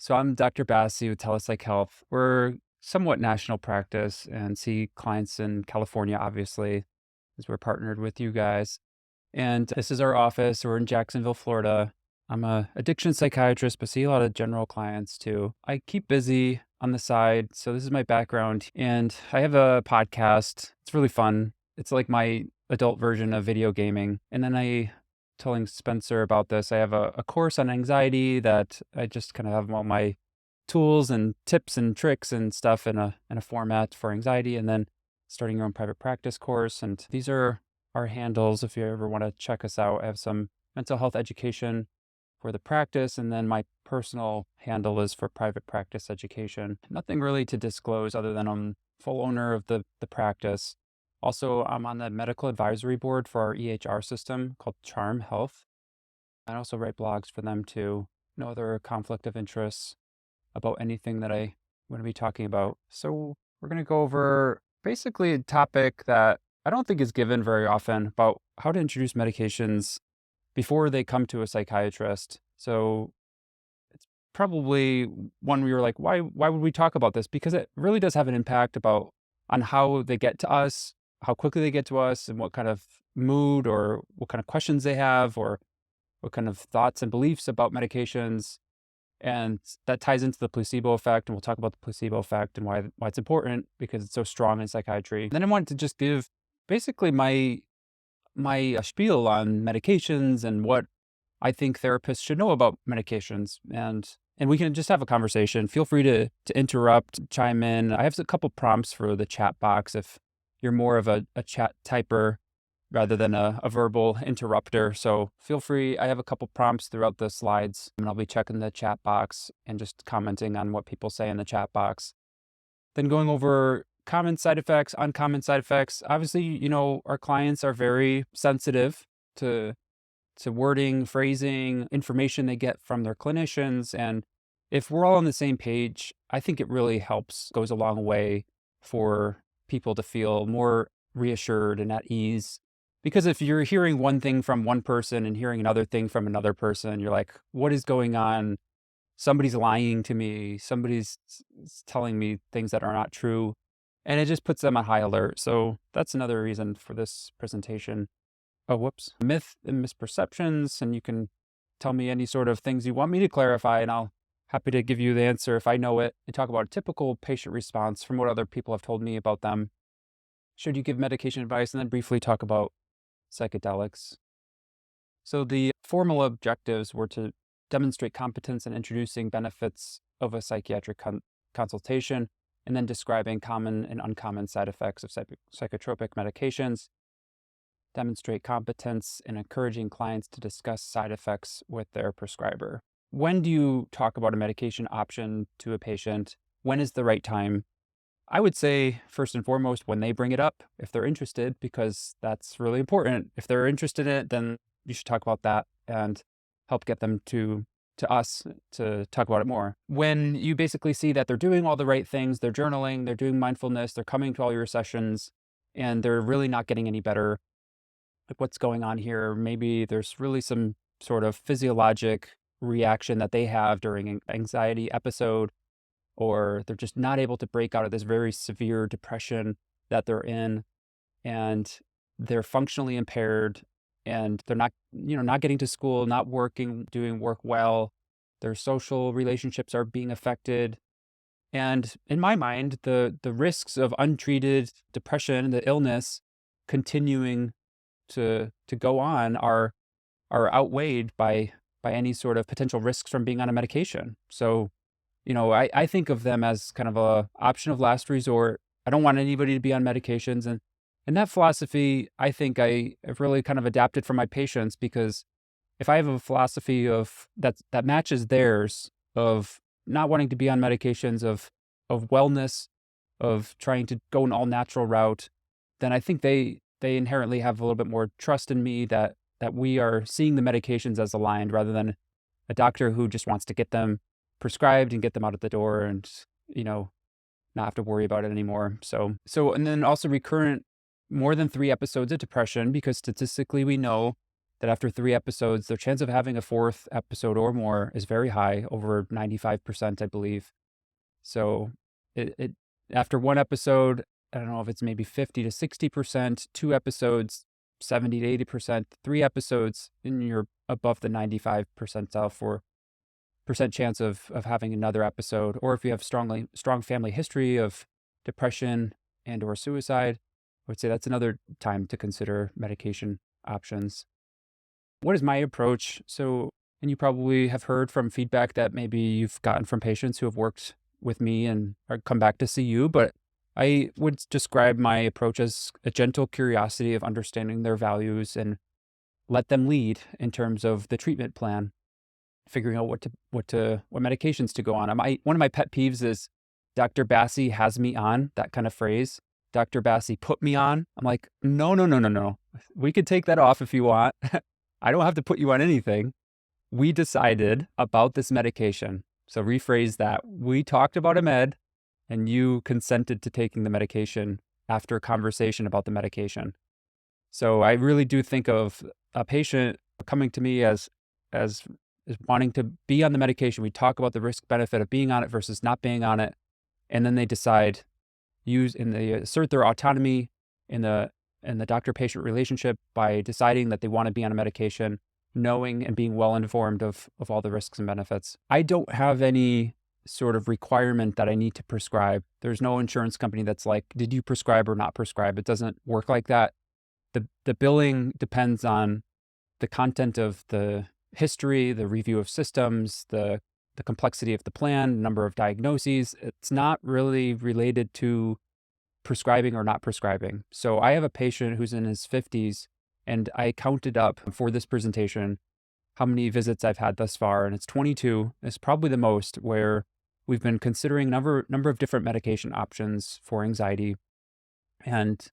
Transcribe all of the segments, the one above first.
So I'm Dr. Bassi with Telepsych Health. We're somewhat national practice and see clients in California, obviously, as we're partnered with you guys. And this is our office. We're in Jacksonville, Florida. I'm a addiction psychiatrist, but see a lot of general clients too. I keep busy on the side, so this is my background. And I have a podcast. It's really fun. It's like my adult version of video gaming. And then telling Spencer about this, I have a course on anxiety that I just kind of have all my tools and tips and tricks and stuff in a format for anxiety, and then starting your own private practice course. And these are our handles if you ever want to check us out. I have some mental health education for the practice, and then my personal handle is for private practice education. Nothing really to disclose other than I'm full owner of the practice. Also, I'm on the medical advisory board for our EHR system called Charm Health. I also write blogs for them too. No other conflict of interest about anything that I want to be talking about. So we're going to go over basically a topic that I don't think is given very often about how to introduce medications before they come to a psychiatrist. So it's probably one where you're like, why would we talk about this? Because it really does have an impact about on how they get to us, how quickly they get to us, and what kind of mood or what kind of questions they have, or what kind of thoughts and beliefs about medications. And that ties into the placebo effect, and we'll talk about the placebo effect and why it's important because it's so strong in psychiatry. Then I wanted to just give basically my spiel on medications and what I think therapists should know about medications, and we can just have a conversation. Feel free to interrupt, chime in. I have a couple prompts for the chat box if you're more of a chat typer rather than a verbal interrupter. So feel free. I have a couple prompts throughout the slides, and I'll be checking the chat box and just commenting on what people say in the chat box. Then going over common side effects, uncommon side effects. Obviously, our clients are very sensitive to wording, phrasing, information they get from their clinicians. And if we're all on the same page, I think it really helps, goes a long way for people to feel more reassured and at ease. Because if you're hearing one thing from one person and hearing another thing from another person, you're like, what is going on? Somebody's lying to me. Somebody's telling me things that are not true. And it just puts them on high alert. So that's another reason for this presentation. Oh, whoops. Myth and misperceptions. And you can tell me any sort of things you want me to clarify, and I'll happy to give you the answer if I know it, and talk about a typical patient response from what other people have told me about them. Should you give medication advice? And then briefly talk about psychedelics. So the formal objectives were to demonstrate competence in introducing benefits of a psychiatric consultation, and then describing common and uncommon side effects of psychotropic medications, demonstrate competence in encouraging clients to discuss side effects with their prescriber. When do you talk about a medication option to a patient? When is the right time? I would say, first and foremost, when they bring it up, if they're interested, because that's really important. If they're interested in it, then you should talk about that and help get them to us to talk about it more. When you basically see that they're doing all the right things, they're journaling, they're doing mindfulness, they're coming to all your sessions, and they're really not getting any better, like what's going on here? Maybe there's really some sort of physiologic reaction that they have during an anxiety episode, or they're just not able to break out of this very severe depression that they're in, and they're functionally impaired, and they're not getting to school, not working, doing work well. Their social relationships are being affected. And in my mind, the risks of untreated depression, the illness continuing to go on are outweighed by any sort of potential risks from being on a medication. So, I think of them as kind of a option of last resort. I don't want anybody to be on medications. And that philosophy, I think I have really kind of adapted for my patients, because if I have a philosophy that matches theirs, of not wanting to be on medications, of wellness, of trying to go an all natural route, then I think they inherently have a little bit more trust in me that we are seeing the medications as aligned, rather than a doctor who just wants to get them prescribed and get them out of the door and, not have to worry about it anymore. So, and then also recurrent, more than 3 episodes of depression, because statistically we know that after 3 episodes, their chance of having a 4th episode or more is very high, over 95%, I believe. So it after 1 episode, I don't know if it's maybe 50 to 60%, 2 episodes, 70 to 80%, 3 episodes, and you're above the 95 percentile for percent chance of having another episode. Or if you have strong family history of depression and or suicide, I would say that's another time to consider medication options. What is my approach? So, and you probably have heard from feedback that maybe you've gotten from patients who have worked with me and or come back to see you, but I would describe my approach as a gentle curiosity of understanding their values and let them lead in terms of the treatment plan, figuring out what medications to go on. One of my pet peeves is Dr. Bassi has me on, that kind of phrase. Dr. Bassi put me on. I'm like, no, no, no, no, no. We could take that off if you want. I don't have to put you on anything. We decided about this medication. So rephrase that. We talked about a med and you consented to taking the medication after a conversation about the medication. So I really do think of a patient coming to me as wanting to be on the medication. We talk about the risk benefit of being on it versus not being on it. And then they decide, they assert their autonomy in the doctor-patient relationship by deciding that they want to be on a medication, knowing and being well informed of all the risks and benefits. I don't have any sort of requirement that I need to prescribe. There's no insurance company that's like, did you prescribe or not prescribe? It doesn't work like that. The billing depends on the content of the history, the review of systems, the complexity of the plan, number of diagnoses. It's not really related to prescribing or not prescribing. So I have a patient who's in his 50s, and I counted up for this presentation how many visits I've had thus far, and it's 22. It's probably the most, where we've been considering number of different medication options for anxiety, and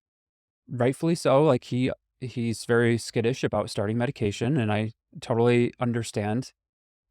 rightfully so. Like he's very skittish about starting medication, and I totally understand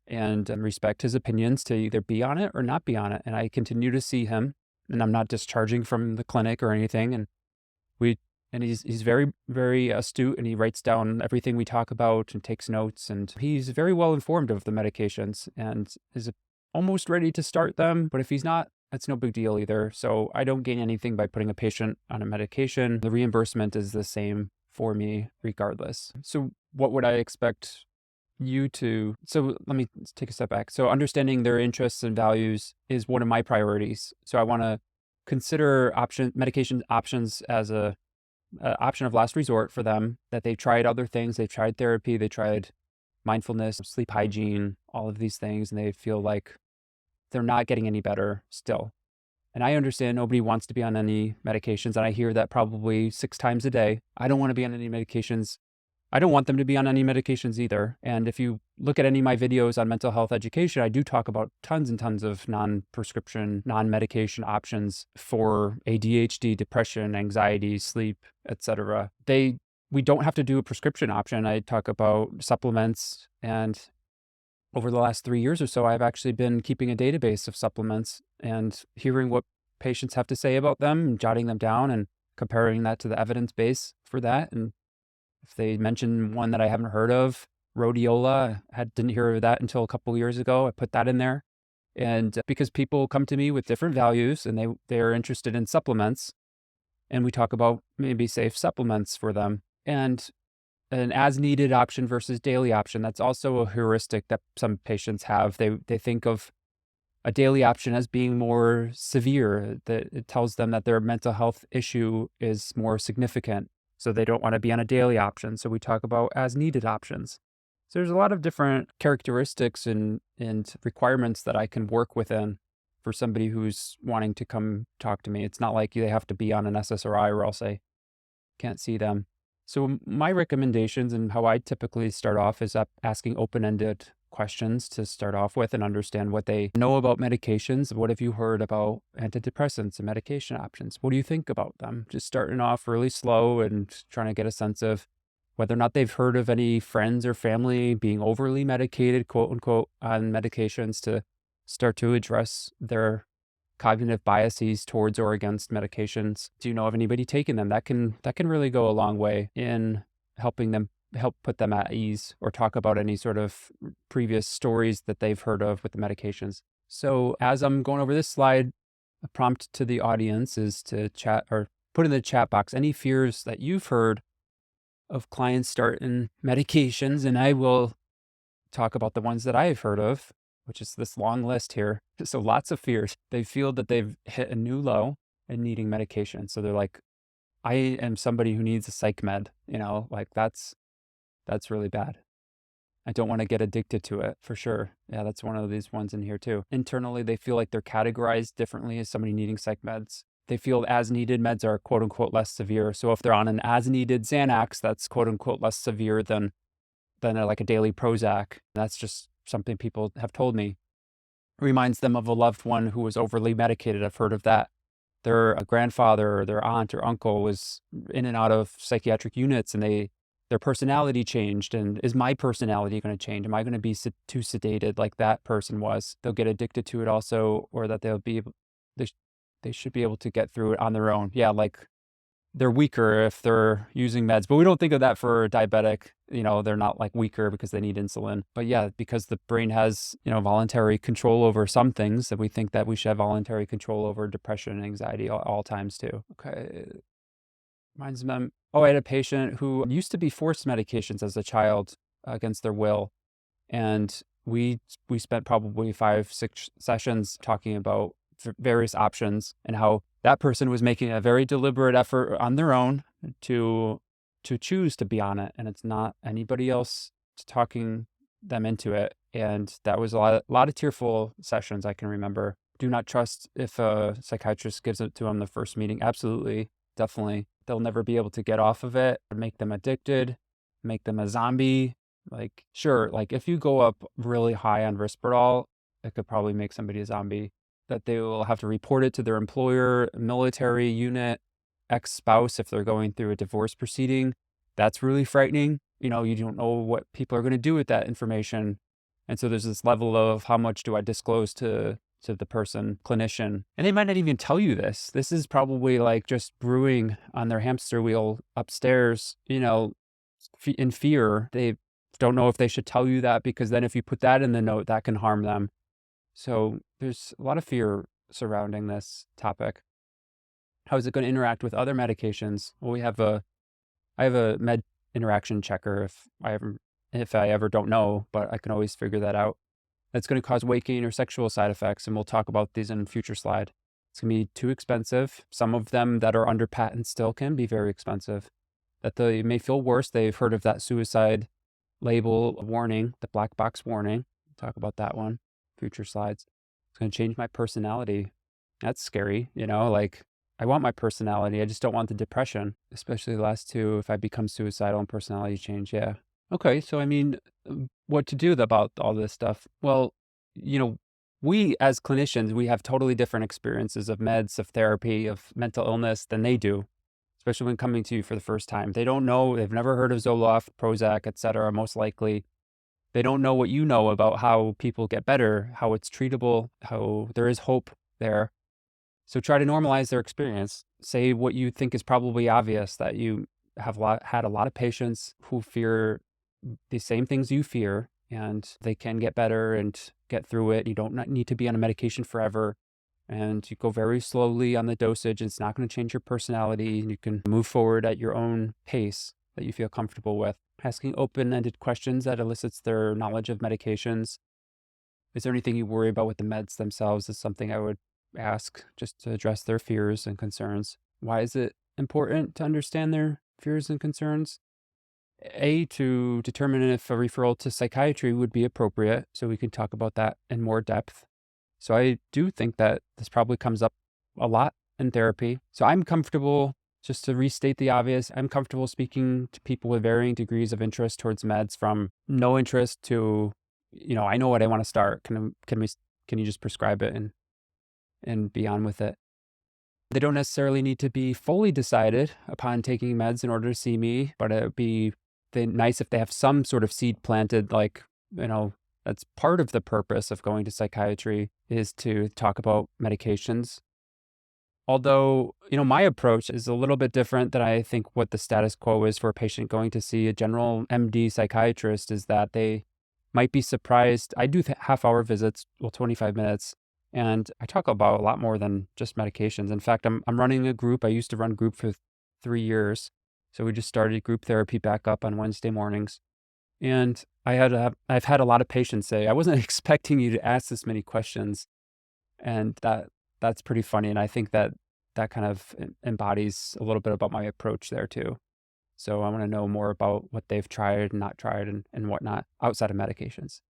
and respect his opinions to either be on it or not be on it. And I continue to see him, and I'm not discharging from the clinic or anything. And he's very, very astute, and he writes down everything we talk about and takes notes. And he's very well informed of the medications and is almost ready to start them. But if he's not, that's no big deal either. So I don't gain anything by putting a patient on a medication. The reimbursement is the same for me regardless. So what would I expect you to? So let me take a step back. So understanding their interests and values is one of my priorities. So I want to consider medication options as a option of last resort for them, that they've tried other things. They've tried therapy, they tried mindfulness, sleep hygiene, all of these things, and they feel like they're not getting any better still. And I understand nobody wants to be on any medications, and I hear that probably 6 times a day. I don't want to be on any medications. I don't want them to be on any medications either. And if you look at any of my videos on mental health education, I do talk about tons and tons of non-prescription, non-medication options for ADHD, depression, anxiety, sleep, etc. We don't have to do a prescription option. I talk about supplements, and over the last 3 years or so, I've actually been keeping a database of supplements and hearing what patients have to say about them and jotting them down and comparing that to the evidence base for that. And if they mention one that I haven't heard of, rhodiola, didn't hear of that until a couple of years ago, I put that in there. And because people come to me with different values and they are interested in supplements, and we talk about maybe safe supplements for them. And an as-needed option versus daily option, that's also a heuristic that some patients have. They think of a daily option as being more severe, that it tells them that their mental health issue is more significant, so they don't want to be on a daily option. So we talk about as-needed options. So there's a lot of different characteristics and requirements that I can work within for somebody who's wanting to come talk to me. It's not like they have to be on an SSRI or else I can't see them. So my recommendations and how I typically start off is asking open-ended questions to start off with and understand what they know about medications. What have you heard about antidepressants and medication options? What do you think about them? Just starting off really slow and trying to get a sense of whether or not they've heard of any friends or family being overly medicated, quote unquote, on medications, to start to address their cognitive biases towards or against medications. Do you know of anybody taking them? That can really go a long way in helping them help put them at ease or talk about any sort of previous stories that they've heard of with the medications. So as I'm going over this slide, a prompt to the audience is to chat or put in the chat box any fears that you've heard of clients starting medications, and I will talk about the ones that I've heard of, which is this long list here. So lots of fears. They feel that they've hit a new low in needing medication. So they're like, I am somebody who needs a psych med, like that's really bad. I don't want to get addicted to it for sure. Yeah, that's one of these ones in here too. Internally, they feel like they're categorized differently as somebody needing psych meds. They feel as needed meds are quote unquote less severe. So if they're on an as needed Xanax, that's quote unquote less severe than like a daily Prozac. That's just something people have told me. It reminds them of a loved one who was overly medicated. I've heard of that. Their grandfather or their aunt or uncle was in and out of psychiatric units, and their personality changed. And is my personality going to change? Am I going to be too sedated like that person was? They'll get addicted to it also, or that they should be able to get through it on their own. Yeah, like they're weaker if they're using meds, but we don't think of that for diabetic. They're not like weaker because they need insulin. But yeah, because the brain has, voluntary control over some things, that we think that we should have voluntary control over depression and anxiety all times too. Okay. Reminds them, I had a patient who used to be forced medications as a child against their will. And we spent probably 5-6 sessions talking about various options and how that person was making a very deliberate effort on their own to choose to be on it, and it's not anybody else talking them into it. And that was a lot of tearful sessions I can remember. Do not trust if a psychiatrist gives it to them the first meeting. Absolutely, definitely. They'll never be able to get off of it, make them addicted, make them a zombie. Like, sure, like if you go up really high on Risperdal, it could probably make somebody a zombie. That they will have to report it to their employer, military unit, ex-spouse if they're going through a divorce proceeding. That's really frightening. You don't know what people are going to do with that information. And so there's this level of how much do I disclose to the person, clinician. And they might not even tell you this. This is probably like just brewing on their hamster wheel upstairs, in fear. They don't know if they should tell you that, because then if you put that in the note, that can harm them. So there's a lot of fear surrounding this topic. How is it going to interact with other medications? Well, I have a med interaction checker if I ever don't know, but I can always figure that out. That's going to cause weight gain or sexual side effects, and we'll talk about these in a future slide. It's going to be too expensive. Some of them that are under patent still can be very expensive. That they may feel worse. They've heard of that suicide label warning, the black box warning. We'll talk about that one. Future slides. It's going to change my personality. That's scary, like I want my personality. I just don't want the depression, especially the last two. If I become suicidal and personality change. Yeah. Okay. So, what to do about all this stuff? Well, we as clinicians, we have totally different experiences of meds, of therapy, of mental illness than they do, especially when coming to you for the first time. They don't know, they've never heard of Zoloft, Prozac, etc. Most likely. They don't know what you know about how people get better, how it's treatable, how there is hope there. So try to normalize their experience. Say what you think is probably obvious, that you have had a lot of patients who fear the same things you fear, and they can get better and get through it. You don't need to be on a medication forever, and you go very slowly on the dosage. It's not going to change your personality. You can move forward at your own pace that you feel comfortable with. Asking open-ended questions that elicits their knowledge of medications. Is there anything you worry about with the meds themselves? Is something I would ask just to address their fears and concerns. Why is it important to understand their fears and concerns? To determine if a referral to psychiatry would be appropriate, so we can talk about that in more depth. So I do think that this probably comes up a lot in therapy. So I'm comfortable, just to restate the obvious, I'm comfortable speaking to people with varying degrees of interest towards meds, from no interest to, I know what I want to start. Can you just prescribe it and be on with it? They don't necessarily need to be fully decided upon taking meds in order to see me, but it would be nice if they have some sort of seed planted, like, that's part of the purpose of going to psychiatry, is to talk about medications. Although, my approach is a little bit different than I think what the status quo is for a patient going to see a general MD psychiatrist, is that they might be surprised. I do half-hour visits, well, 25 minutes, and I talk about a lot more than just medications. In fact, I'm running a group. I used to run group for 3 years. So we just started group therapy back up on Wednesday mornings. And I've had a lot of patients say, "I wasn't expecting you to ask this many questions." And that's pretty funny, and I think that kind of embodies a little bit about my approach there too. So I wanna know more about what they've tried and not tried and whatnot outside of medications.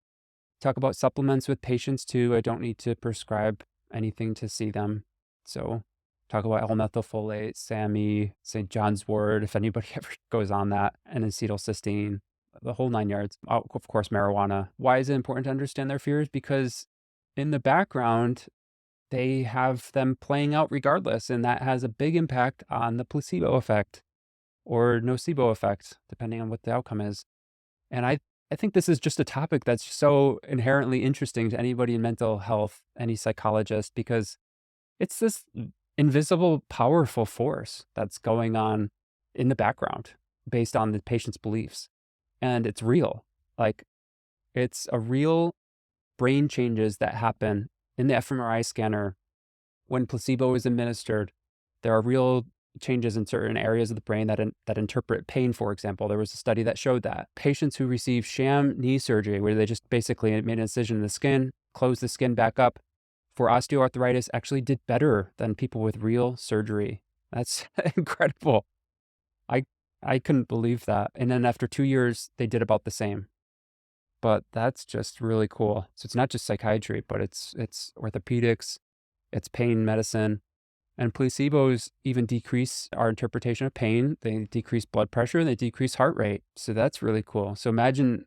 Talk about supplements with patients too. I don't need to prescribe anything to see them. So talk about L-methylfolate, SAMe, St. John's wort, if anybody ever goes on that, and acetylcysteine, the whole 9 yards. Oh, of course, marijuana. Why is it important to understand their fears? Because in the background, they have them playing out regardless, and that has a big impact on the placebo effect or nocebo effect, depending on what the outcome is. And I think this is just a topic that's so inherently interesting to anybody in mental health, any psychologist, because it's this invisible, powerful force that's going on in the background based on the patient's beliefs. And it's real. Like, it's a real brain changes that happen in the fMRI scanner when placebo is administered. There are real changes in certain areas of the brain that interpret pain, for example. There was a study that showed that patients who received sham knee surgery, where they just basically made an incision in the skin, closed the skin back up, for osteoarthritis actually did better than people with real surgery. That's incredible. I I couldn't believe that. And then after 2 years, they did about the same. But that's just really cool. So it's not just psychiatry, but it's orthopedics, it's pain medicine, and placebos even decrease our interpretation of pain. They decrease blood pressure, and they decrease heart rate. So that's really cool. So imagine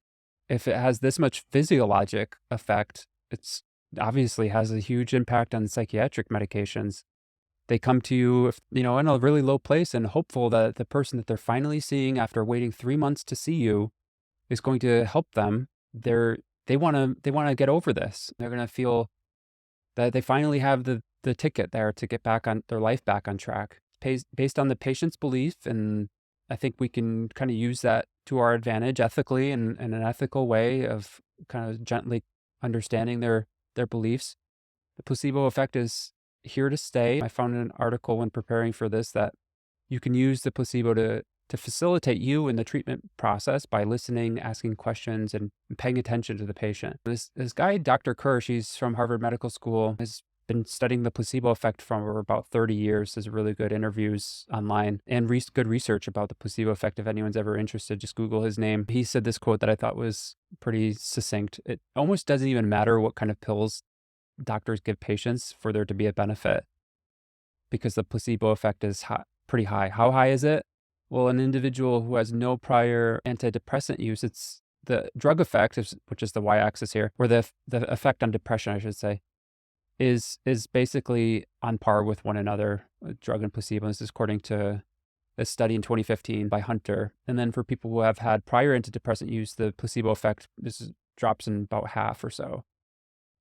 if it has this much physiologic effect, it's obviously has a huge impact on psychiatric medications. They come to you, in a really low place and hopeful that the person that they're finally seeing after waiting 3 months to see you is going to help them. They want to get over this. They're going to feel that they finally have the ticket there to get back on their life back on track. Based on the patient's belief, and I think we can kind of use that to our advantage ethically and in an ethical way of kind of gently understanding their beliefs. The placebo effect is here to stay. I found an article when preparing for this that you can use the placebo to facilitate you in the treatment process by listening, asking questions, and paying attention to the patient. This guy, Dr. Kirsch, he's from Harvard Medical School, has been studying the placebo effect for about 30 years. There's really good interviews online and good research about the placebo effect. If anyone's ever interested, just Google his name. He said this quote that I thought was pretty succinct. It almost doesn't even matter what kind of pills doctors give patients for there to be a benefit, because the placebo effect is pretty high. How high is it? Well, an individual who has no prior antidepressant use, it's the drug effect, which is the y-axis here, or the effect on depression, I should say, is basically on par with one another, drug and placebo. This is according to a study in 2015 by Hunter. And then for people who have had prior antidepressant use, the placebo effect drops in about half or so.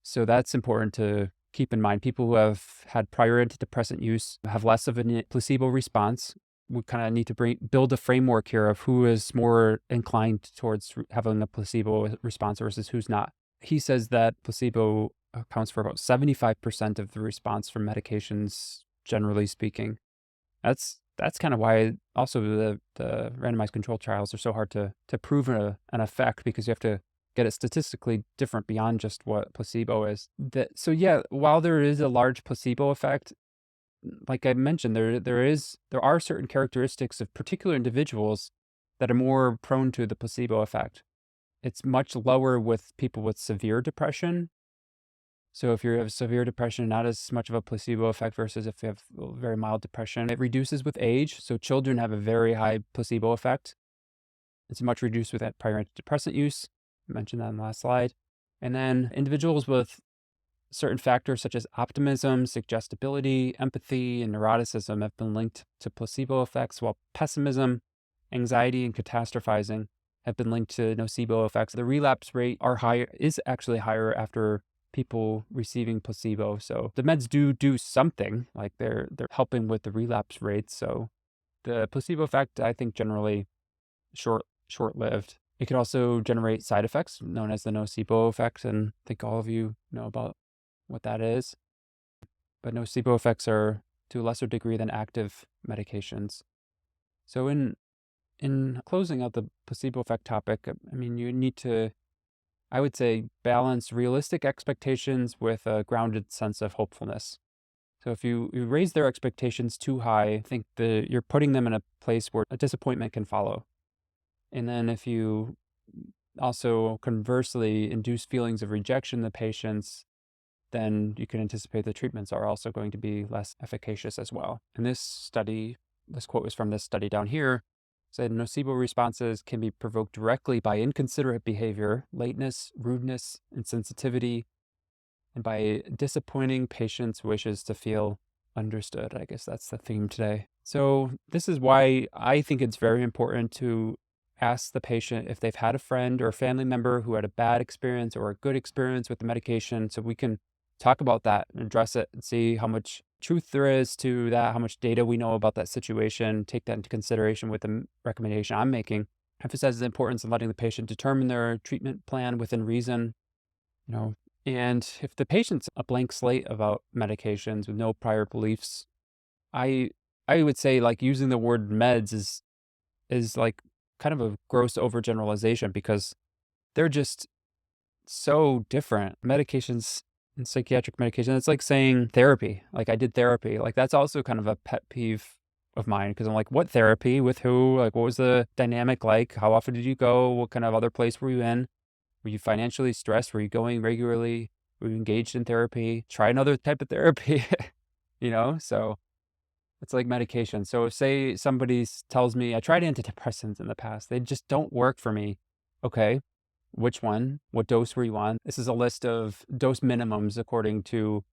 So that's important to keep in mind. People who have had prior antidepressant use have less of a placebo response. We kind of need to build a framework here of who is more inclined towards having a placebo response versus who's not. He says that placebo accounts for about 75% of the response from medications, generally speaking. That's kind of why also the randomized control trials are so hard to prove an effect, because you have to get it statistically different beyond just what placebo is. So yeah, while there is a large placebo effect, like I mentioned, there are certain characteristics of particular individuals that are more prone to the placebo effect. It's much lower with people with severe depression. So if you have severe depression, not as much of a placebo effect versus if you have very mild depression. It reduces with age. So children have a very high placebo effect. It's much reduced with that prior antidepressant use. I mentioned that in the last slide. And then individuals with certain factors such as optimism, suggestibility, empathy, and neuroticism have been linked to placebo effects, while pessimism, anxiety, and catastrophizing have been linked to nocebo effects. The relapse rate is actually higher after people receiving placebo. So the meds do something, like they're helping with the relapse rates. So the placebo effect, I think, generally short-lived. It can also generate side effects known as the nocebo effect, and I think all of you know about what that is. But nocebo effects are to a lesser degree than active medications. So in closing out the placebo effect topic, I mean, you need to, I would say, balance realistic expectations with a grounded sense of hopefulness. So if you raise their expectations too high, I think you're putting them in a place where a disappointment can follow. And then if you also conversely induce feelings of rejection in the patients, then you can anticipate the treatments are also going to be less efficacious as well. In this study, this quote was from this study down here, said nocebo responses can be provoked directly by inconsiderate behavior, lateness, rudeness, insensitivity, and by disappointing patients' wishes to feel understood. I guess that's the theme today. So this is why I think it's very important to ask the patient if they've had a friend or a family member who had a bad experience or a good experience with the medication, so we can talk about that and address it and see how much truth there is to that, how much data we know about that situation, take that into consideration with the recommendation I'm making. Emphasize the importance of letting the patient determine their treatment plan within reason, and if the patient's a blank slate about medications with no prior beliefs, I would say like using the word meds is like kind of a gross overgeneralization, because they're just so different. Medications and psychiatric medication, it's like saying therapy. Like, I did therapy. Like, that's also kind of a pet peeve of mine, because I'm like, what therapy? With who? Like, what was the dynamic like? How often did you go? What kind of other place were you in? Were you financially stressed? Were you going regularly? Were you engaged in therapy? Try another type of therapy, So it's like medication. So say somebody tells me, I tried antidepressants in the past. They just don't work for me. Okay. Which one? What dose were you on? This is a list of dose minimums according to,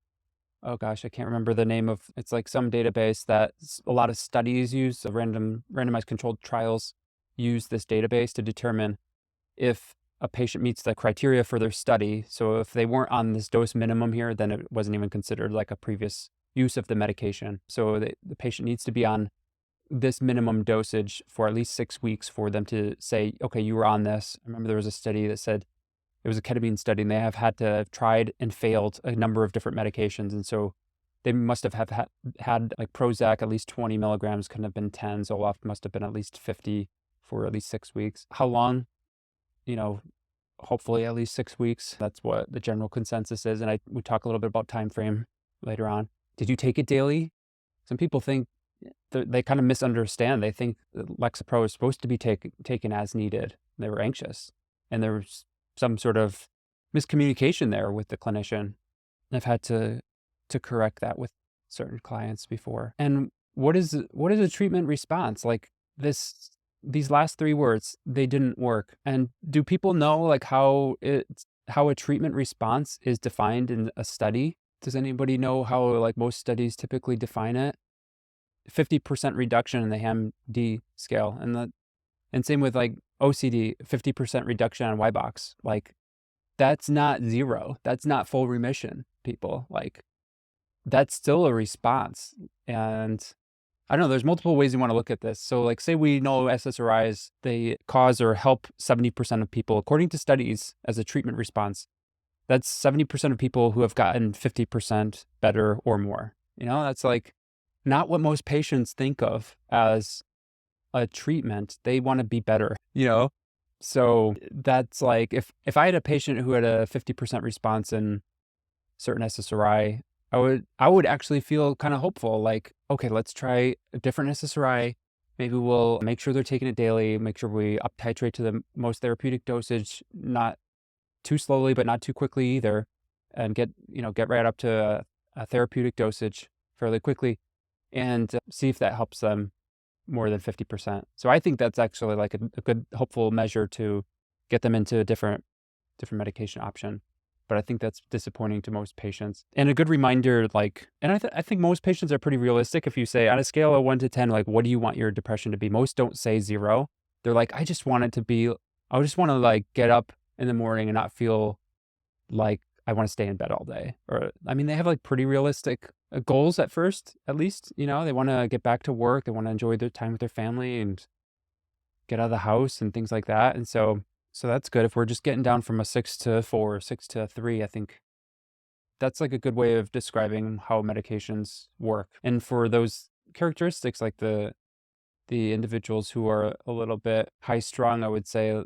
oh gosh, I can't remember the name of, it's like some database that a lot of studies use, so randomized controlled trials use this database to determine if a patient meets the criteria for their study. So if they weren't on this dose minimum here, then it wasn't even considered like a previous use of the medication. So the patient needs to be on this minimum dosage for at least 6 weeks for them to say, okay, you were on this. I remember there was a study that said, it was a ketamine study, and they had to have tried and failed a number of different medications. And so they must have had like Prozac, at least 20 milligrams, couldn't have been 10. Zoloft must have been at least 50 for at least 6 weeks. How long? Hopefully at least 6 weeks. That's what the general consensus is. And we talk a little bit about time frame later on. Did you take it daily? Some people think they kind of misunderstand. They think Lexapro is supposed to be taken as needed. They were anxious, and there was some sort of miscommunication there with the clinician. I've had to correct that with certain clients before. And what is a treatment response? Like these last 3 words, they didn't work. And do people know like how a treatment response is defined in a study? Does anybody know how like most studies typically define it? 50% reduction in the HAM-D scale, and same with like OCD, 50% reduction on Y-box. Like, that's not zero. That's not full remission, people. Like, that's still a response. And I don't know, there's multiple ways you want to look at this. So like, say we know SSRIs, they cause or help 70% of people, according to studies, as a treatment response. That's 70% of people who have gotten 50% better or more. That's like not what most patients think of as a treatment. They want to be better, So that's like, if I had a patient who had a 50% response in certain SSRI, I would actually feel kind of hopeful. Like, okay, let's try a different SSRI. Maybe we'll make sure they're taking it daily, make sure we up titrate to the most therapeutic dosage, not too slowly, but not too quickly either, and get right up to a therapeutic dosage fairly quickly, and see if that helps them more than 50%. So I think that's actually like a good hopeful measure to get them into a different medication option. But I think that's disappointing to most patients. And a good reminder, like, and I think most patients are pretty realistic. If you say on a scale of 1 to 10, like, what do you want your depression to be? Most don't say 0. They're like, I just want to like get up in the morning and not feel like I want to stay in bed all day. Or, I mean, they have like pretty realistic goals at first, at least, they want to get back to work. They want to enjoy their time with their family and get out of the house and things like that. And so that's good. If we're just getting down from a 6 to 4, 6 to 3, I think that's like a good way of describing how medications work. And for those characteristics, like the individuals who are a little bit high strung, I would say,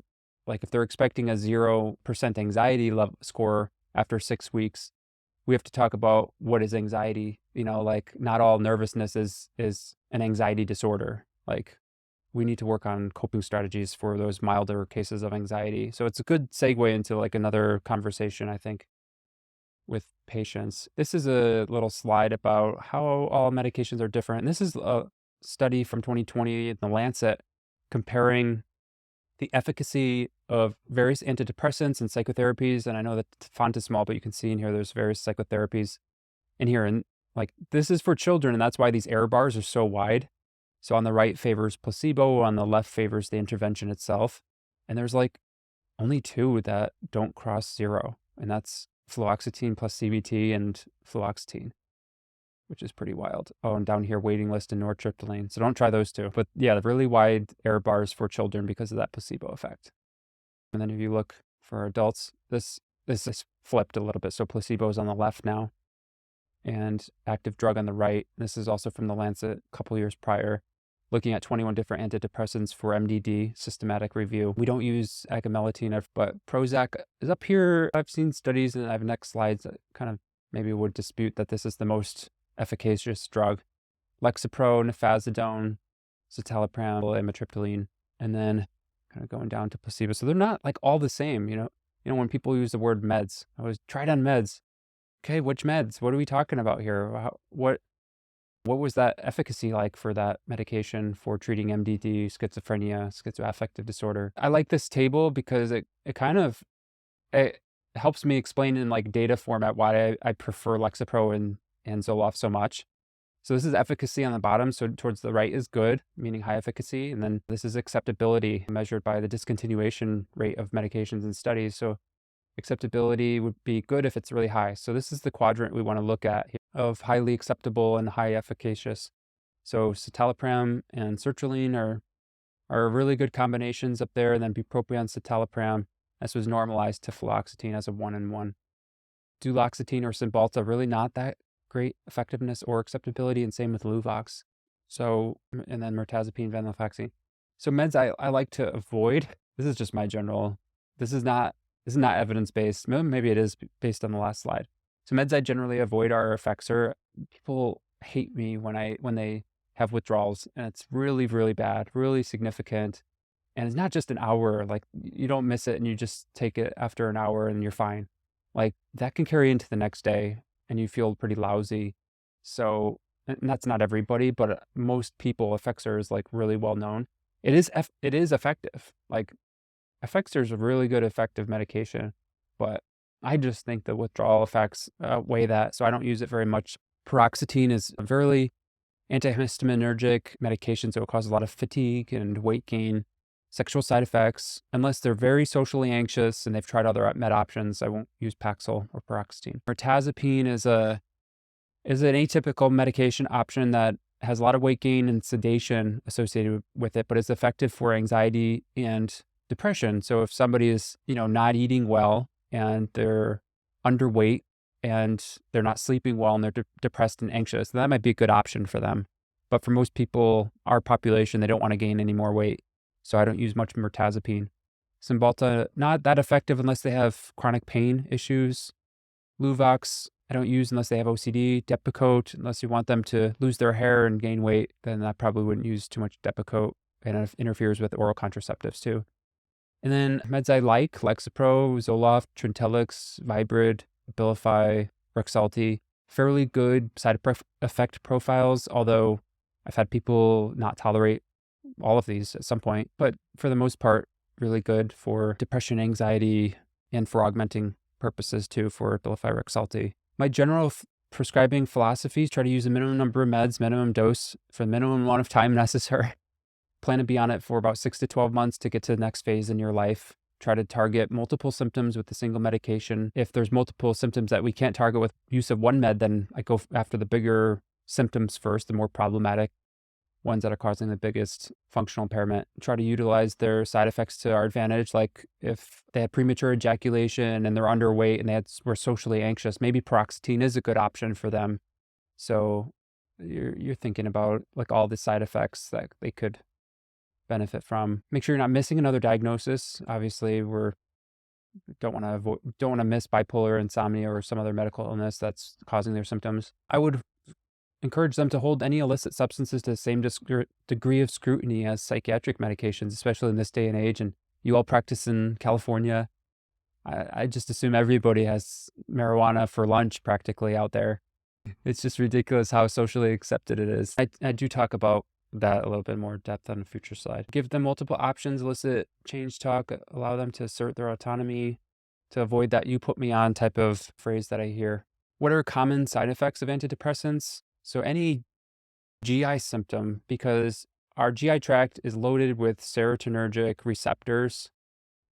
like if they're expecting a 0% anxiety level score after 6 weeks, we have to talk about what is anxiety. Like not all nervousness is an anxiety disorder. Like we need to work on coping strategies for those milder cases of anxiety. So it's a good segue into like another conversation, I think, with patients. This is a little slide about how all medications are different. And this is a study from 2020 in The Lancet comparing the efficacy of various antidepressants and psychotherapies. And I know that the font is small, but you can see in here there's various psychotherapies in here. And like this is for children, and that's why these error bars are so wide. So on the right favors placebo, on the left favors the intervention itself. And there's like only 2 that don't cross 0, and that's fluoxetine plus CBT and fluoxetine, which is pretty wild. Oh, and down here, waiting list and nortriptyline. So don't try those 2. But yeah, the really wide error bars for children because of that placebo effect. And then if you look for adults, this is flipped a little bit. So placebo is on the left now and active drug on the right. This is also from The Lancet a couple years prior, looking at 21 different antidepressants for MDD, systematic review. We don't use agomelatine, but Prozac is up here. I've seen studies, and I have next slides that kind of maybe would dispute that this is the most efficacious drug. Lexapro, nifazodone, citalopram, amitriptyline, and then kind of going down to placebo. So they're not like all the same, when people use the word meds, I was tried on meds. Okay, which meds? What are we talking about here? What was that efficacy like for that medication for treating MDD, schizophrenia, schizoaffective disorder? I like this table because it helps me explain in like data format why I prefer Lexapro and Zoloft so much. So this is efficacy on the bottom. So towards the right is good, meaning high efficacy. And then this is acceptability measured by the discontinuation rate of medications and studies. So acceptability would be good if it's really high. So this is the quadrant we want to look at here of highly acceptable and high efficacious. So citalopram and sertraline are really good combinations up there. And then bupropion, citalopram, this was normalized to fluoxetine as a 1-in-1. Duloxetine or Cymbalta, really not that great effectiveness or acceptability, and same with Luvox. So, and then mirtazapine, venlafaxine. So meds I like to avoid. This is just my general, this is not evidence-based. Maybe it is based on the last slide. So meds I generally avoid are Effexor. People hate me when they have withdrawals, and it's really, really bad, really significant. And it's not just an hour, like you don't miss it and you just take it after an hour and you're fine. Like that can carry into the next day and you feel pretty lousy. So, and that's not everybody, but most people, Effexor is like really well known. It is effective. Like Effexor is a really good effective medication, but I just think the withdrawal effects weigh that, so I don't use it very much. Paroxetine is a very antihistaminergic medication, so it causes a lot of fatigue and weight gain, sexual side effects. Unless they're very socially anxious and they've tried other med options, I won't use Paxil or paroxetine. Mirtazapine is an atypical medication option that has a lot of weight gain and sedation associated with it, but it's effective for anxiety and depression. So if somebody is, not eating well and they're underweight and they're not sleeping well and they're depressed and anxious, that might be a good option for them. But for most people, our population, they don't want to gain any more weight. So I don't use much mirtazapine. Cymbalta, not that effective unless they have chronic pain issues. Luvox, I don't use unless they have OCD. Depakote, unless you want them to lose their hair and gain weight, then I probably wouldn't use too much Depakote, and it interferes with oral contraceptives too. And then meds I like, Lexapro, Zoloft, Trintellix, Vibrid, Abilify, Rexulti, fairly good side effect profiles, although I've had people not tolerate all of these at some point, but for the most part, really good for depression, anxiety, and for augmenting purposes too for Abilify, Rexulti. My general prescribing philosophies: try to use a minimum number of meds, minimum dose for the minimum amount of time necessary. Plan to be on it for about 6 to 12 months to get to the next phase in your life. try to target multiple symptoms with a single medication. If there's multiple symptoms that we can't target with use of one med, then I go after the bigger symptoms first, the more problematic ones that are causing the biggest functional impairment. Try to utilize their side effects to our advantage. Like if they had premature ejaculation and they're underweight and were socially anxious, maybe paroxetine is a good option for them. So you're thinking about like all the side effects that they could benefit from. Make sure you're not missing another diagnosis. Obviously, don't want to miss bipolar, insomnia, or some other medical illness that's causing their symptoms. I would encourage them to hold any illicit substances to the same degree of scrutiny as psychiatric medications, especially in this day and age. And you all practice in California. I just assume everybody has marijuana for lunch practically out there. It's just ridiculous how socially accepted it is. I do talk about that a little bit more depth on a future slide. Give them multiple options, elicit change talk, allow them to assert their autonomy, to avoid that "you put me on" type of phrase that I hear. What are common side effects of antidepressants? So any GI symptom, because our GI tract is loaded with serotonergic receptors.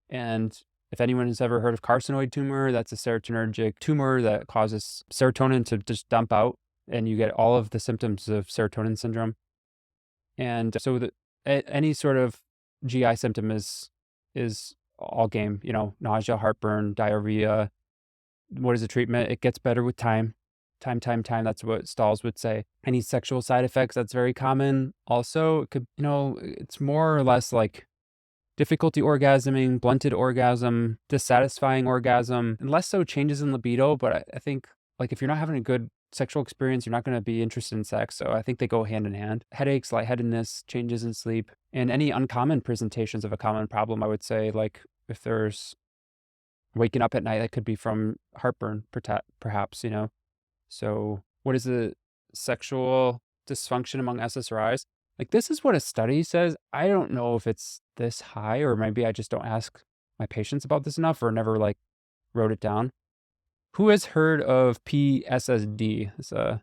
And if anyone has ever heard of carcinoid tumor, that's a serotonergic tumor that causes serotonin to just dump out, and you get all of the symptoms of serotonin syndrome. And so any sort of GI symptom is all game, nausea, heartburn, diarrhea. What is the treatment? It gets better with time. Time. That's what Stalls would say. Any sexual side effects, that's very common. Also, it could, it's more or less like difficulty orgasming, blunted orgasm, dissatisfying orgasm, and less so changes in libido. But I think like if you're not having a good sexual experience, you're not going to be interested in sex. So I think they go hand in hand. Headaches, lightheadedness, changes in sleep, and any uncommon presentations of a common problem, I would say, like if there's waking up at night, that could be from heartburn, perhaps, So what is the sexual dysfunction among SSRIs? Like this is what a study says. I don't know if it's this high, or maybe I just don't ask my patients about this enough, or never like wrote it down. Who has heard of PSSD? You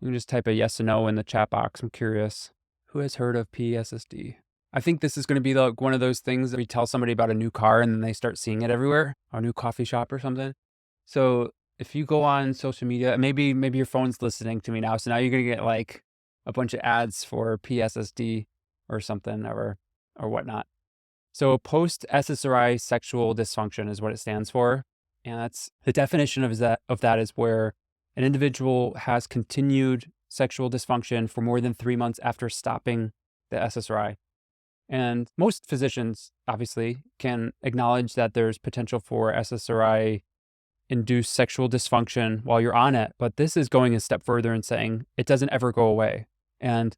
can just type a yes or no in the chat box. I'm curious. Who has heard of PSSD? I think this is going to be like one of those things that we tell somebody about a new car and then they start seeing it everywhere, or a new coffee shop or something. So if you go on social media, maybe your phone's listening to me now. So now you're going to get like a bunch of ads for PSSD or something or whatnot. So post-SSRI sexual dysfunction is what it stands for. And that's the definition of that is where an individual has continued sexual dysfunction for more than 3 months after stopping the SSRI. And most physicians, obviously, can acknowledge that there's potential for SSRI-induced sexual dysfunction while you're on it. But this is going a step further and saying it doesn't ever go away. And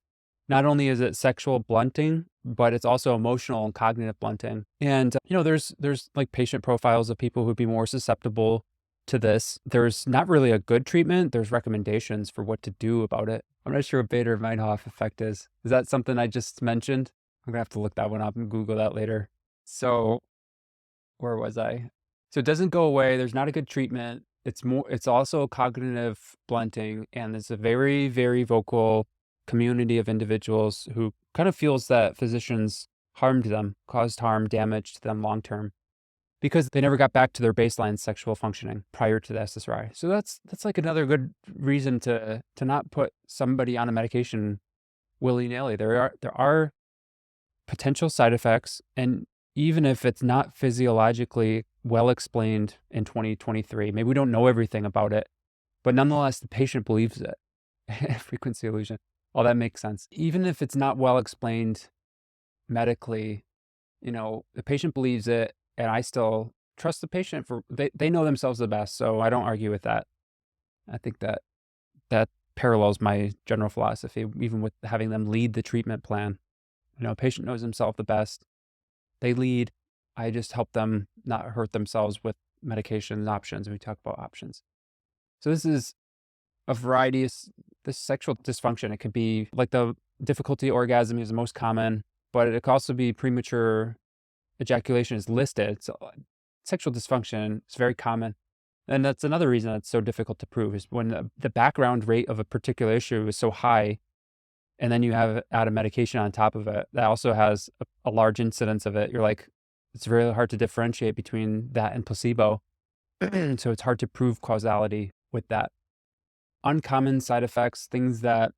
not only is it sexual blunting, but it's also emotional and cognitive blunting. And, there's like patient profiles of people who'd be more susceptible to this. There's not really a good treatment. There's recommendations for what to do about it. I'm not sure what Bader-Meinhof effect is. Is that something I just mentioned? I'm gonna have to look that one up and Google that later. So where was I? So it doesn't go away. There's not a good treatment. It's also cognitive blunting. And there's a very, very vocal community of individuals who kind of feels that physicians harmed them, caused harm, damage to them long-term, because they never got back to their baseline sexual functioning prior to the SSRI. So that's like another good reason to not put somebody on a medication willy-nilly. There are potential side effects, and even if it's not physiologically well explained in 2023, maybe we don't know everything about it, but nonetheless, the patient believes it. Frequency illusion. Oh, that makes sense. Even if it's not well explained medically, the patient believes it, and I still trust the patient they know themselves the best. So I don't argue with that. I think that parallels my general philosophy, even with having them lead the treatment plan. Patient knows himself the best. They lead. I just help them not hurt themselves with medication and options. And we talk about options. So this is a variety of this sexual dysfunction. It could be like the difficulty orgasm is the most common, but it could also be premature ejaculation is listed. So sexual dysfunction is very common. And that's another reason it's so difficult to prove, is when the background rate of a particular issue is so high, and then you add a medication on top of it that also has a large incidence of it. You're like, It's really hard to differentiate between that and placebo. So it's hard to prove causality with that. Uncommon side effects, things that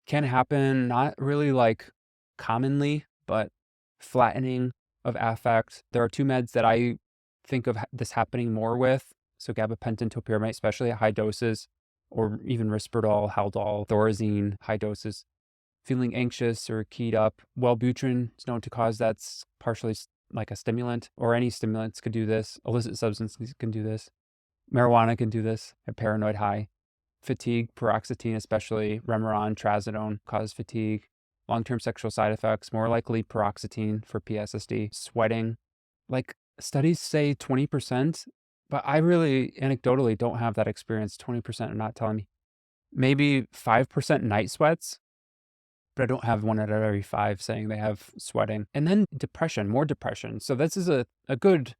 can happen, not really like commonly, but flattening of affect. There are two meds that I think of this happening more with. So gabapentin, topiramate, especially at high doses, or even risperidol, haldol, thorazine, high doses. Feeling anxious or keyed up. Wellbutrin is known to cause that's partially like a stimulant, or any stimulants could do this. Illicit substances can do this. Marijuana can do this, a paranoid high. Fatigue, paroxetine, especially Remeron, trazodone, cause fatigue. Long-term sexual side effects, more likely paroxetine for PSSD. Sweating, like studies say 20%, but I really anecdotally don't have that experience. 20% are not telling me. Maybe 5% night sweats, but I don't have one out of every 5 saying they have sweating. And then depression, more depression. So this is a good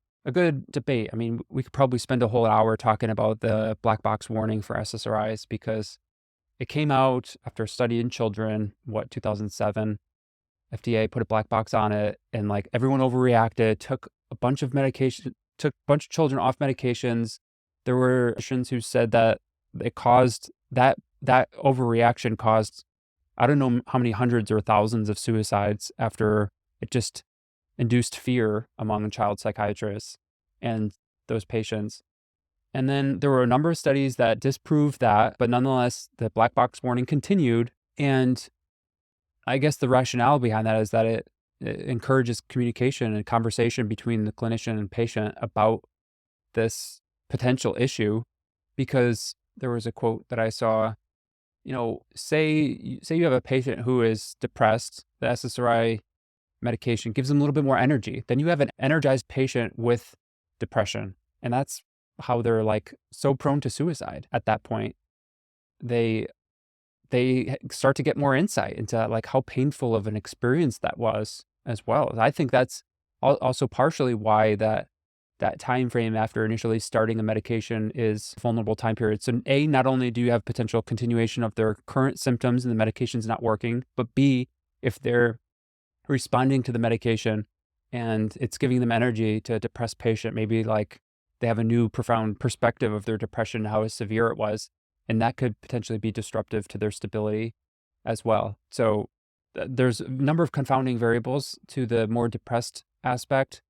debate. I mean, we could probably spend a whole hour talking about the black box warning for SSRIs, because it came out after a study in children, 2007. FDA put a black box on it, and like everyone overreacted, took a bunch of children off medications. There were patients who said that it caused that overreaction caused, I don't know how many hundreds or thousands of suicides after it just induced fear among child psychiatrists and those patients. And then there were a number of studies that disproved that, but nonetheless, the black box warning continued. And I guess the rationale behind that is that it encourages communication and conversation between the clinician and patient about this potential issue, because there was a quote that I saw, say you have a patient who is depressed, the SSRI medication gives them a little bit more energy. Then you have an energized patient with depression. And that's how they're like so prone to suicide at that point. They start to get more insight into like how painful of an experience that was as well. I think that's also partially why that time frame after initially starting a medication is a vulnerable time period. So A, not only do you have potential continuation of their current symptoms and the medication's not working, but B, if they're responding to the medication and it's giving them energy to a depressed patient, maybe like they have a new profound perspective of their depression, how severe it was, and that could potentially be disruptive to their stability as well. So there's a number of confounding variables to the more depressed aspect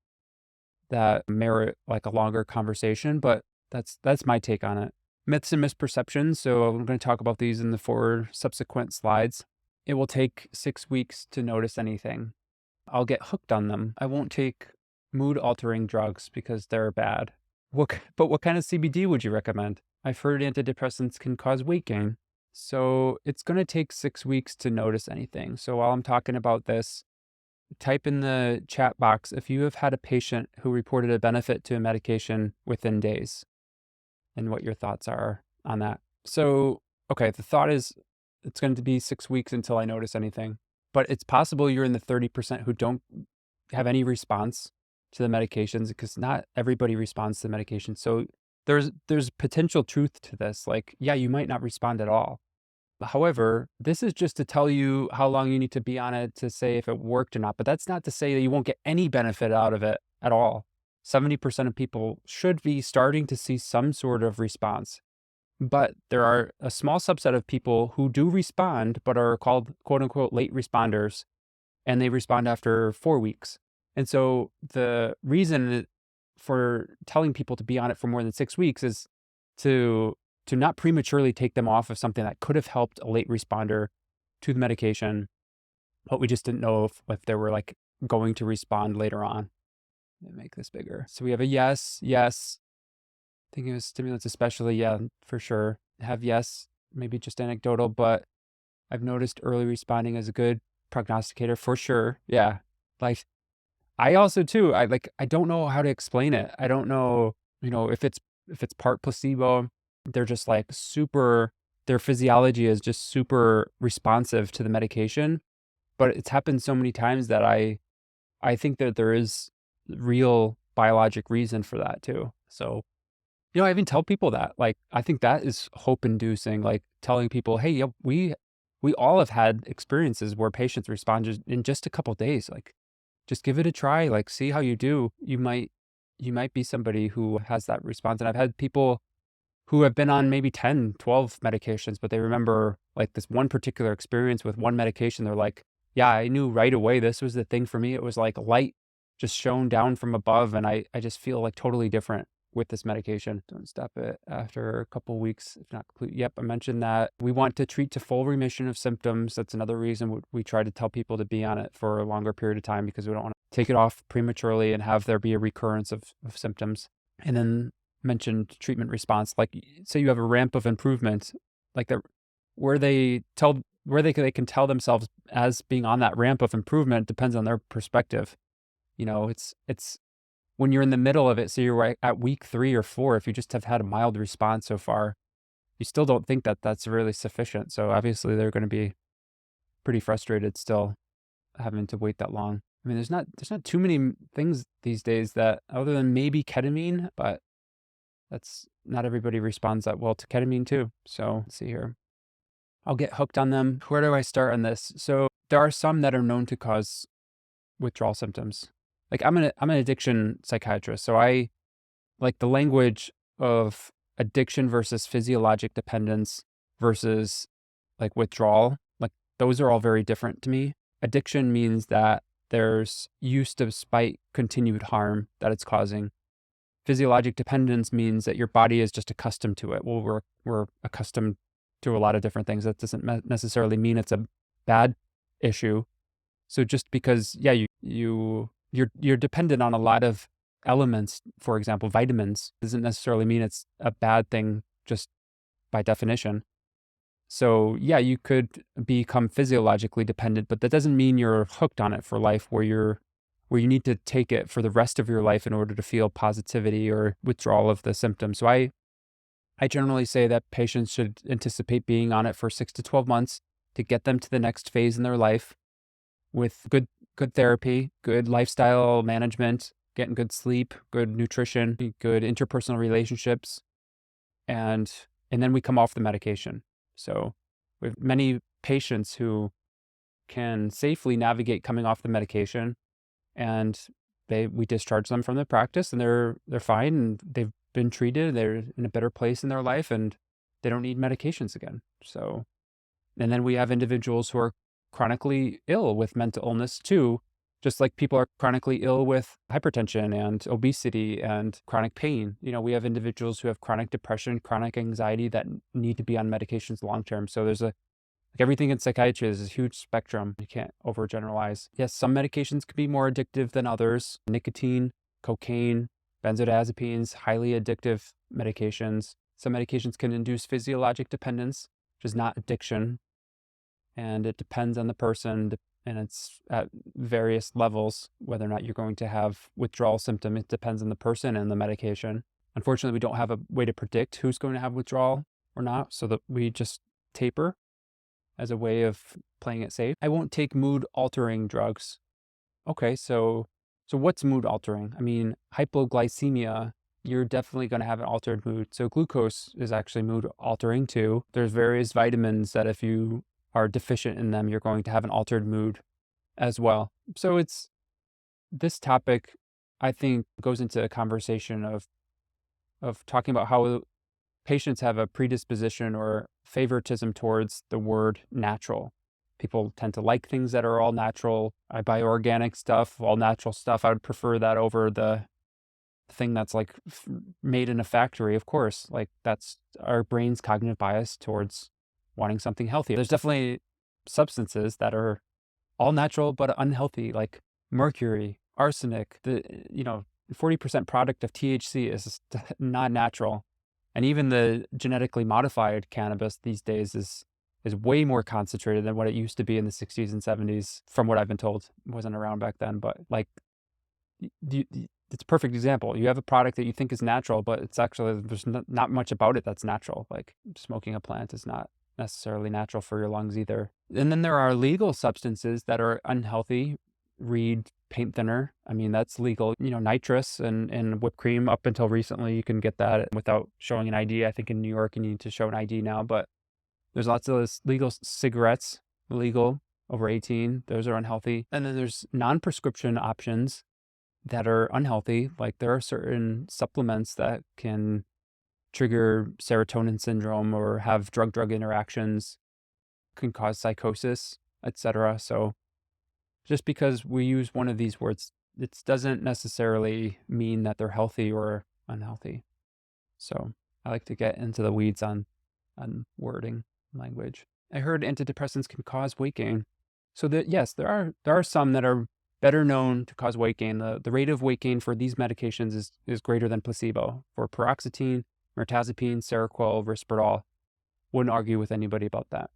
that merit like a longer conversation, but that's my take on it. Myths and misperceptions. So I'm going to talk about these in the 4 subsequent slides. It will take 6 weeks to notice anything. I'll get hooked on them. I won't take mood-altering drugs because they're bad. But what kind of CBD would you recommend? I've heard antidepressants can cause weight gain. So it's going to take 6 weeks to notice anything. So while I'm talking about this, type in the chat box if you have had a patient who reported a benefit to a medication within days, and what your thoughts are on that. So, okay, the thought is it's going to be 6 weeks until I notice anything, but it's possible you're in the 30% who don't have any response to the medications, because not everybody responds to the medication. So there's potential truth to this. Like, yeah, you might not respond at all. However, this is just to tell you how long you need to be on it to say if it worked or not. But that's not to say that you won't get any benefit out of it at all. 70% of people should be starting to see some sort of response. But there are a small subset of people who do respond, but are called quote unquote late responders, and they respond after 4 weeks. And so the reason for telling people to be on it for more than 6 weeks is to not prematurely take them off of something that could have helped a late responder to the medication, but we just didn't know if they were like going to respond later on. Let me make this bigger. So we have a yes. Thinking of stimulants especially, yeah, for sure. Have yes, maybe just anecdotal, but I've noticed early responding is a good prognosticator for sure. Yeah. Like I also too, I don't know how to explain it. I don't know, if it's part placebo, they're just like their physiology is just super responsive to the medication. But it's happened so many times that I think that there is real biologic reason for that too. So, I even tell people that, like, I think that is hope inducing, like telling people, hey, yeah, we all have had experiences where patients responded in just a couple of days. Like, just give it a try, like, see how you do. You might be somebody who has that response, and I've had people who have been on maybe 10, 12 medications, but they remember, like, this one particular experience with one medication. They're like, "Yeah, I knew right away this was the thing for me. It was like light just shone down from above, and I just feel, like, totally different with this medication." Don't stop it after a couple weeks, if not complete. Yep, I mentioned that. We want to treat to full remission of symptoms. That's another reason we try to tell people to be on it for a longer period of time, because we don't wanna take it off prematurely and have there be a recurrence of symptoms. And then mentioned treatment response, like, say you have a ramp of improvement, like where they can tell themselves as being on that ramp of improvement depends on their perspective. It's when you're in the middle of it, so you're right at week 3 or 4, if you just have had a mild response so far, you still don't think that that's really sufficient. So obviously they're going to be pretty frustrated still having to wait that long. I mean, there's not too many things these days that, other than maybe ketamine, but that's not everybody responds that well to ketamine too. So let's see here. I'll get hooked on them. Where do I start on this? So there are some that are known to cause withdrawal symptoms. Like, I'm an addiction psychiatrist, so I like the language of addiction versus physiologic dependence versus like withdrawal. Like, those are all very different to me. Addiction means that there's use despite continued harm that it's causing. Physiologic dependence means that your body is just accustomed to it. Well, we're accustomed to a lot of different things. That doesn't necessarily mean it's a bad issue. So just because, yeah, you're dependent on a lot of elements, for example, vitamins, doesn't necessarily mean it's a bad thing just by definition. So yeah, you could become physiologically dependent, but that doesn't mean you're hooked on it for life, where you need to take it for the rest of your life in order to feel positivity or withdrawal of the symptoms. So I generally say that patients should anticipate being on it for 6 to 12 months to get them to the next phase in their life with good therapy, good lifestyle management, getting good sleep, good nutrition, good interpersonal relationships, and then we come off the medication. So we have many patients who can safely navigate coming off the medication, and we discharge them from the practice, and they're fine, and they've been treated, they're in a better place in their life, and they don't need medications again. So, and then we have individuals who are chronically ill with mental illness too, just like people are chronically ill with hypertension and obesity and chronic pain. We have individuals who have chronic depression, chronic anxiety that need to be on medications long term. So there's like everything in psychiatry is a huge spectrum. You can't overgeneralize. Yes, some medications can be more addictive than others. Nicotine, cocaine, benzodiazepines, highly addictive medications. Some medications can induce physiologic dependence, which is not addiction. And it depends on the person, and it's at various levels, whether or not you're going to have withdrawal symptom. It depends on the person and the medication. Unfortunately, we don't have a way to predict who's going to have withdrawal or not, so that we just taper as a way of playing it safe. I won't take mood-altering drugs. Okay, so what's mood-altering? I mean, hypoglycemia, you're definitely going to have an altered mood. So glucose is actually mood-altering too. There's various vitamins that if you are deficient in them, you're going to have an altered mood as well. So this topic, I think, goes into a conversation of talking about how patients have a predisposition or favoritism towards the word natural. People tend to like things that are all natural. I buy organic stuff, all natural stuff. I would prefer that over the thing that's like made in a factory, of course. Like, that's our brain's cognitive bias towards wanting something healthy. There's definitely substances that are all natural but unhealthy, like mercury, arsenic. 40% product of THC is not natural. And even the genetically modified cannabis these days is way more concentrated than what it used to be in the 60s and 70s, from what I've been told. It wasn't around back then, but like, it's a perfect example. You have a product that you think is natural, but it's actually, there's not much about it that's natural. Like, smoking a plant is not necessarily natural for your lungs either. And then there are legal substances that are unhealthy. Read paint thinner. I mean, that's legal. Nitrous and whipped cream, up until recently, you can get that without showing an ID. I think in New York, you need to show an ID now, but there's lots of legal cigarettes, illegal. over 18, those are unhealthy. And then there's non-prescription options that are unhealthy. Like there are certain supplements that can trigger serotonin syndrome or have drug-drug interactions, can cause psychosis, etc. So just because we use one of these words, it doesn't necessarily mean that they're healthy or unhealthy. So I like to get into the weeds on wording, language. I heard antidepressants can cause weight gain. So that yes, there are some that are better known to cause weight gain. The rate of weight gain for these medications is greater than placebo. For paroxetine, mirtazapine, Seroquel, Risperdal, wouldn't argue with anybody about that.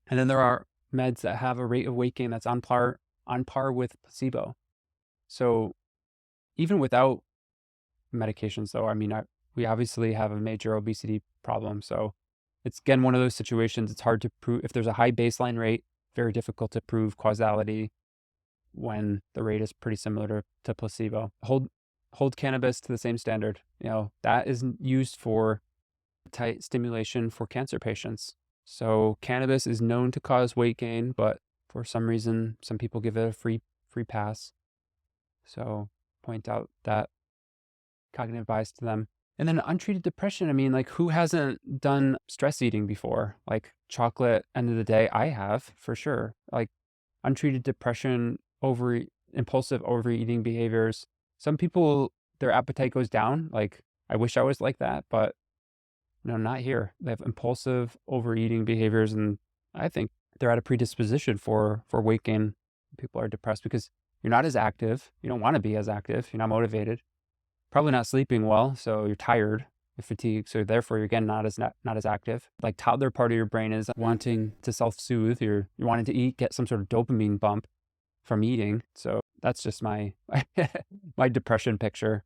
And then there are meds that have a rate of weight gain that's on par with placebo. So even without medications, though, I mean, we obviously have a major obesity problem. So it's, again, one of those situations. It's hard to prove. If there's a high baseline rate, very difficult to prove causality when the rate is pretty similar to placebo. Hold cannabis to the same standard. That is used for appetite stimulation for cancer patients. So cannabis is known to cause weight gain, but for some reason, some people give it a free pass. So point out that cognitive bias to them. And then untreated depression. I mean, like, who hasn't done stress eating before? Like chocolate, end of the day, I have for sure. Like untreated depression, impulsive overeating behaviors. Some people, their appetite goes down. Like, I wish I was like that, but no, not here. They have impulsive overeating behaviors, and I think they're at a predisposition for weight gain. People are depressed because you're not as active. You don't want to be as active. You're not motivated. Probably not sleeping well, so you're tired, you're fatigued, so therefore you're again not as active. Like toddler part of your brain is wanting to self-soothe. You're wanting to eat, get some sort of dopamine bump from eating. So that's just my my depression picture.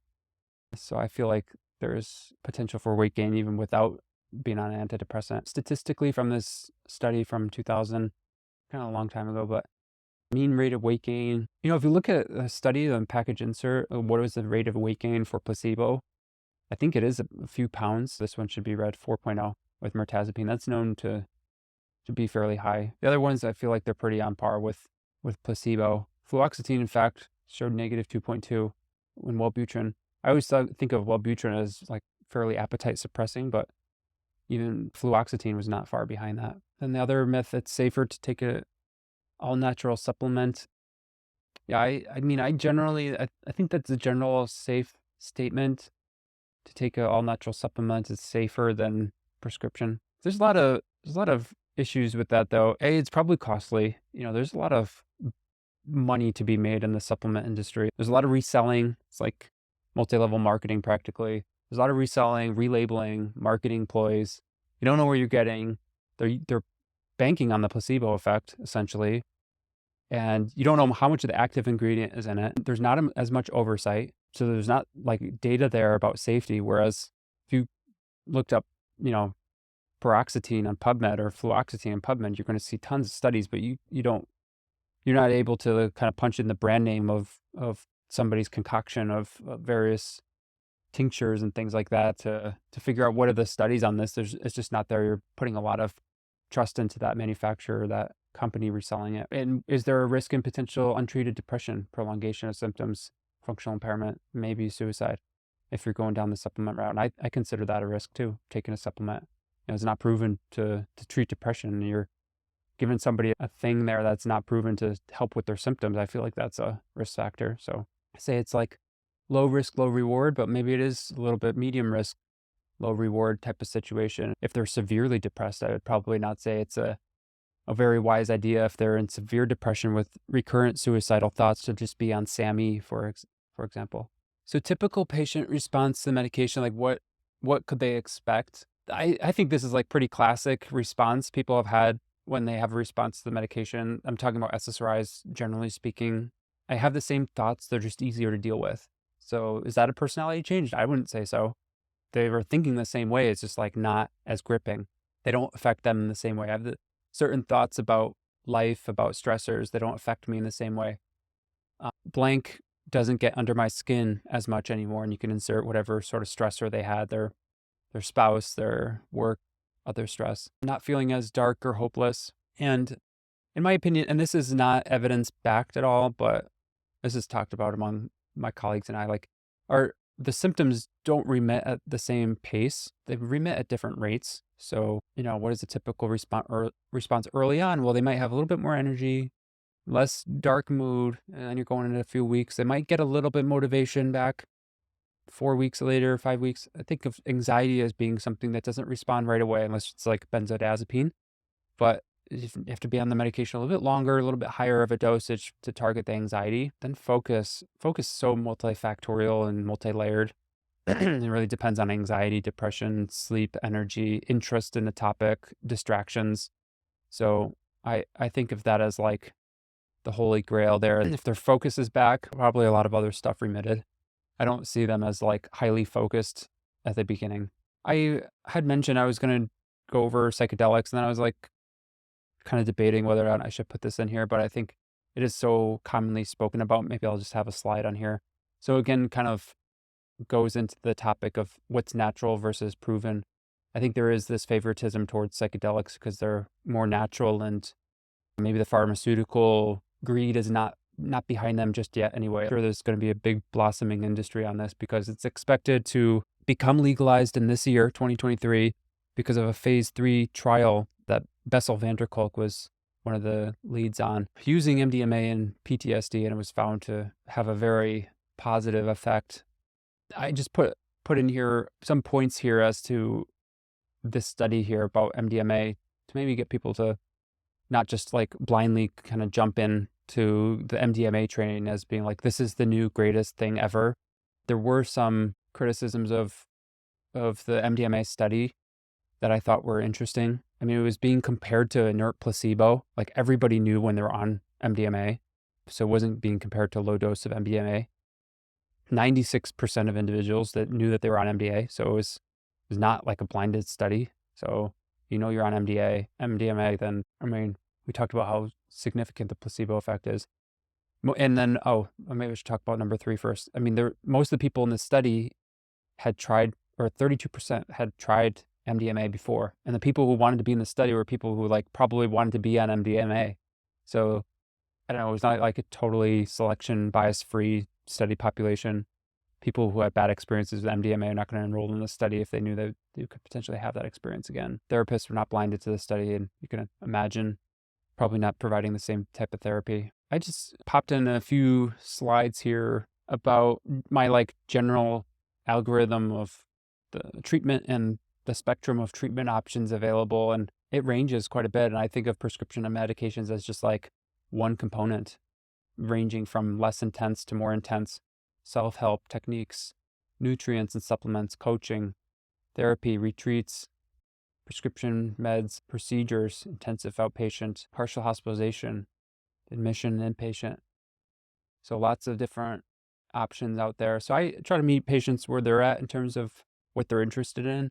So I feel like there's potential for weight gain even without being on an antidepressant. Statistically, from this study from 2000, kind of a long time ago, but mean rate of weight gain. If you look at a study on package insert, what was the rate of weight gain for placebo? I think it is a few pounds. This one should be read 4.0 with mirtazapine. That's known to be fairly high. The other ones, I feel like they're pretty on par with placebo. Fluoxetine, in fact, showed negative 2.2 in Wellbutrin. I always think of Wellbutrin as like fairly appetite suppressing, but even fluoxetine was not far behind that. Then the other myth, it's safer to take a all-natural supplement. Yeah, I mean, I think that's a general safe statement. To take a all-natural supplement is safer than prescription. There's a lot of issues with that, though. It's probably costly. There's a lot of money to be made in the supplement industry. There's a lot of reselling. It's like multi-level marketing practically. There's a lot of reselling, relabeling, marketing ploys. You don't know where you're getting. They're banking on the placebo effect, essentially. And you don't know how much of the active ingredient is in it. There's not as much oversight. So there's not like data there about safety. Whereas if you looked up, paroxetine on PubMed or fluoxetine on PubMed, you're going to see tons of studies, but you're not able to kind of punch in the brand name of somebody's concoction of various tinctures and things like that to figure out what are the studies on this. It's just not there. You're putting a lot of trust into that manufacturer, that company reselling it. And is there a risk in potential untreated depression, prolongation of symptoms, functional impairment, maybe suicide, if you're going down the supplement route? And I consider that a risk too, taking a supplement. It's not proven to treat depression, and you're giving somebody a thing there that's not proven to help with their symptoms. I feel like that's a risk factor. So I say it's like low risk, low reward, but maybe it is a little bit medium risk, low reward type of situation. If they're severely depressed, I would probably not say it's a very wise idea if they're in severe depression with recurrent suicidal thoughts to just be on SAMe, for example. So typical patient response to the medication, like what could they expect? I think this is like pretty classic response people have had when they have a response to the medication. I'm talking about SSRIs, generally speaking. I have the same thoughts. They're just easier to deal with. So is that a personality change? I wouldn't say so. They were thinking the same way. It's just like not as gripping. They don't affect them in the same way. I have certain thoughts about life, about stressors that don't affect me in the same way. Blank doesn't get under my skin as much anymore, and you can insert whatever sort of stressor they had, their spouse, their work, other stress. Not feeling as dark or hopeless. And in my opinion, and this is not evidence-backed at all, but this is talked about among my colleagues and I, like, are the symptoms don't remit at the same pace. They remit at different rates. So, what is the typical response early on? Well, they might have a little bit more energy, less dark mood, and then you're going into a few weeks. They might get a little bit motivation back 4 weeks later, 5 weeks. I think of anxiety as being something that doesn't respond right away unless it's like benzodiazepine. But if you have to be on the medication a little bit longer, a little bit higher of a dosage to target the anxiety, then focus is so multifactorial and multi-layered. It really depends on anxiety, depression, sleep, energy, interest in the topic, distractions. So I think of that as like the holy grail there. If their focus is back, probably a lot of other stuff remitted. I don't see them as like highly focused at the beginning. I had mentioned I was going to go over psychedelics, and then I was like kind of debating whether or not I should put this in here, but I think it is so commonly spoken about. Maybe I'll just have a slide on here. So again, kind of goes into the topic of what's natural versus proven. I think there is this favoritism towards psychedelics because they're more natural, and maybe the pharmaceutical greed is not behind them just yet anyway. I'm sure there's going to be a big blossoming industry on this because it's expected to become legalized in this year, 2023, because of a phase 3 trial that Bessel van der Kolk was one of the leads on, using MDMA and PTSD, and it was found to have a very positive effect. I just put in here some points here as to this study here about MDMA to maybe get people to not just like blindly kind of jump in to the MDMA training as being like, this is the new greatest thing ever. There were some criticisms of the MDMA study that I thought were interesting. I mean, it was being compared to inert placebo. Like everybody knew when they were on MDMA. So it wasn't being compared to a low dose of MDMA. 96% of individuals that knew that they were on MDA. So it was not like a blinded study. So you're on MDMA, then, I mean, we talked about how significant the placebo effect is. And then, maybe I should talk about number 3 first. I mean, most of the people in this study had tried, or 32% had tried MDMA before. And the people who wanted to be in the study were people who like probably wanted to be on MDMA. So I don't know, it was not like a totally selection bias free study population. People who had bad experiences with MDMA are not going to enroll in the study if they knew that you could potentially have that experience again. Therapists were not blinded to the study, and you can imagine probably not providing the same type of therapy. I just popped in a few slides here about my like general algorithm of the treatment and the spectrum of treatment options available, and it ranges quite a bit. And I think of prescription of medications as just like one component, ranging from less intense to more intense, self-help techniques, nutrients and supplements, coaching, therapy, retreats, prescription meds, procedures, intensive outpatient, partial hospitalization, admission, inpatient. So lots of different options out there. So I try to meet patients where they're at in terms of what they're interested in.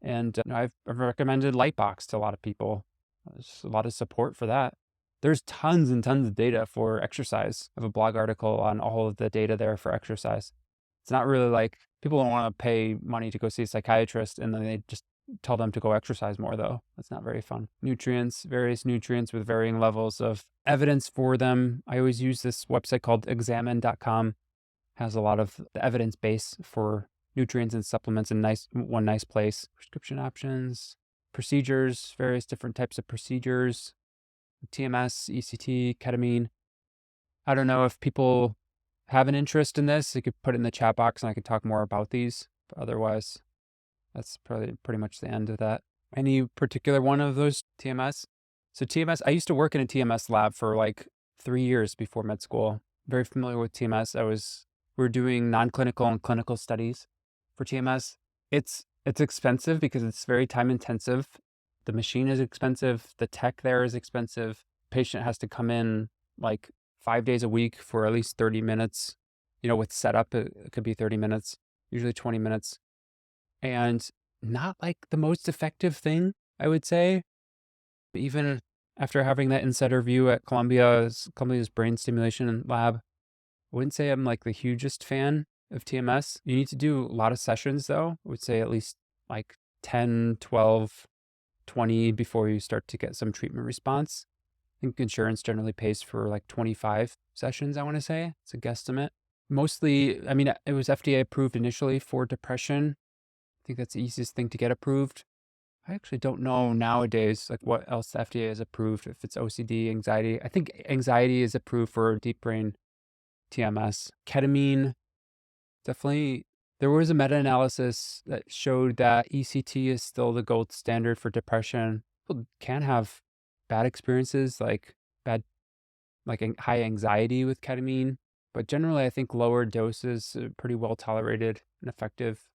And I've recommended Lightbox to a lot of people. There's a lot of support for that. There's tons and tons of data for exercise. I have a blog article on all of the data there for exercise. It's not really like people don't want to pay money to go see a psychiatrist and then they just tell them to go exercise more, though. That's not very fun. Nutrients, various nutrients with varying levels of evidence for them. I always use this website called examine.com. Has a lot of the evidence base for nutrients and supplements in one nice place. Prescription options, procedures, various different types of procedures, TMS, ECT, ketamine. I don't know if people have an interest in this. You could put it in the chat box and I could talk more about these. But otherwise, that's probably pretty much the end of that. Any particular one of those TMS? So TMS, I used to work in a TMS lab for like 3 years before med school. Very familiar with TMS. We're doing non-clinical and clinical studies for TMS. It's expensive because it's very time intensive. The machine is expensive. The tech there is expensive. Patient has to come in like 5 days a week for at least 30 minutes. With setup, it could be 30 minutes, usually 20 minutes. And not like the most effective thing, I would say. Even after having that insider view at Columbia's brain stimulation lab, I wouldn't say I'm like the hugest fan of TMS. You need to do a lot of sessions though. I would say at least like 10, 12, 20 before you start to get some treatment response. think insurance generally pays for like 25 sessions, I want to say. It's a guesstimate. Mostly, I mean, it was FDA approved initially for depression. I think that's the easiest thing to get approved. I actually don't know nowadays, like what else the FDA has approved, if it's OCD, anxiety. I think anxiety is approved for deep brain TMS. Ketamine, definitely. There was a meta-analysis that showed that ECT is still the gold standard for depression. People can have bad experiences, like high anxiety with ketamine, but generally I think lower doses are pretty well tolerated and effective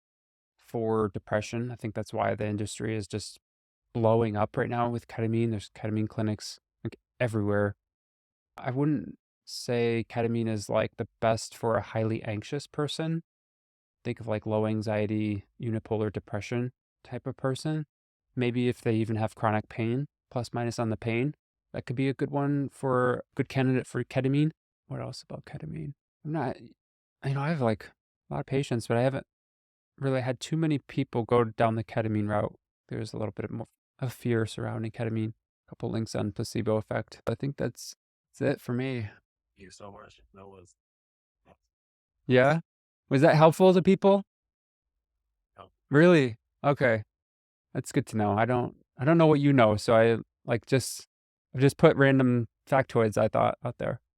for depression. I think that's why the industry is just blowing up right now with ketamine. There's ketamine clinics like everywhere. I wouldn't say ketamine is like the best for a highly anxious person. Think of like low anxiety, unipolar depression type of person. Maybe if they even have chronic pain, plus minus on the pain, that could be a good one for good candidate for ketamine. What else about ketamine? I'm not, I have like a lot of patients, but I haven't really had too many people go down the ketamine route. There's a little bit more of fear surrounding ketamine. A couple links on placebo effect. I think that's it for me. Thank you so much. That was Yeah? Was that helpful to people? helpful. Really? Okay. That's good to know. I don't know what you know, so I've just put random factoids I thought out there.